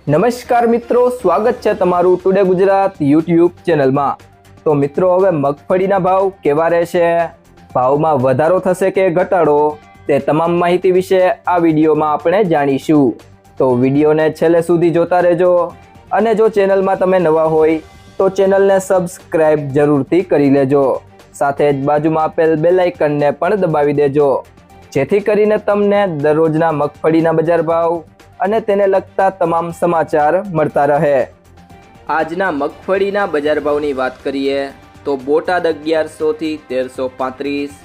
નમસ્કાર મિત્રો, સ્વાગત છે તમારું ટુડે ગુજરાત યુટ્યુબ ચેનલમાં। તો મિત્રો, હવે મગફળીના ભાવ કેવા રહેશે, ભાવમાં વધારો થશે કે ઘટાડો, તે તમામ માહિતી વિશે આ વિડીયોમાં આપણે જાણીશું। તો વિડીયોને છેલ્લે સુધી જોતા રહેજો અને જો ચેનલમાં તમે નવા હોય તો ચેનલને સબસ્ક્રાઇબ જરૂરથી કરી લેજો, સાથે જ બાજુમાં આપેલ બેલ આઇકનને પણ દબાવી દેજો, જેથી કરીને તમને દરરોજના મગફળીના બજાર ભાવ અને તેને લગતા તમામ સમાચાર મળતા રહે। આજના મગફળીના બજાર ભાવની વાત કરીએ તો બોટાદ 1100 થી 1335,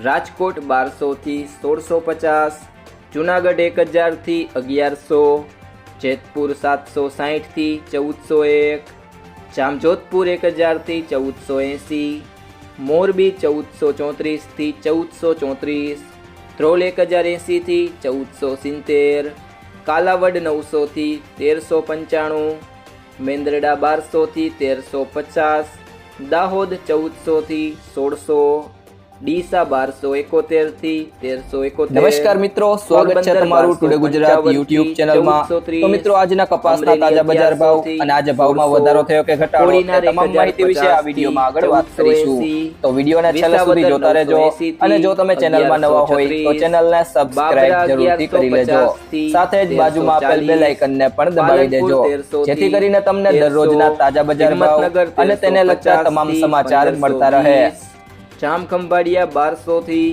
રાજકોટ 1200 થી 1650, જુનાગઢ 1000 થી 1100, જેતપુર 760 થી 1401, જામજોધપુર 1000 થી 1480, મોરબી 1434 થી 1434, ધ્રોલ 1080 થી 1470, કાલાવડ 900 થી 1395, મેંદરડા 1200 થી 1350, દાહોદ 1400 થી 1600, ડીસા 1271 થી 1371। નમસ્કાર મિત્રો, સ્વાગત છે તમારું ટુડે ગુજરાત યુટ્યુબ ચેનલમાં। તો મિત્રો, આજના કપાસના તાજા બજાર ભાવ અને આજે ભાવમાં વધારો થયો કે ઘટાડો, તે તમામ માહિતી વિશે આ વિડીયોમાં આગળ વાત કરીશું। તો વિડીયોને છેલ્લે સુધી જોતા રહેજો અને જો તમે ચેનલમાં નવા હોય તો ચેનલને સબસ્ક્રાઇબ જરૂરથી કરી લેજો, સાથે જ બાજુમાં આપેલ બેલ આઇકનને પણ દબાવી દેજો, જેથી કરીને તમને દરરોજના તાજા બજાર ભાવ અને તેને લગતા તમામ સમાચાર મળતા રહે। જામખંભાળિયા 1200 થી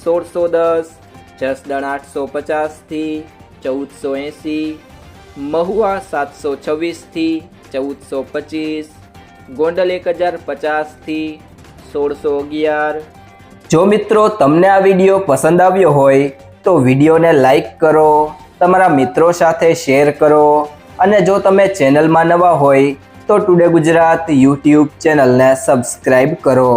1610, જસદણ 850 થી 1480, મહુવા 726 થી 1425, ગોંડલ 1050 થી 1611। જો મિત્રો તમને આ વિડીયો પસંદ આવ્યો હોય તો વિડીયોને લાઈક કરો, તમારા મિત્રો સાથે શેર કરો અને જો તમે ચેનલમાં નવા હોય તો ટુડે ગુજરાત યુટ્યુબ ચેનલને સબસ્ક્રાઇબ કરો।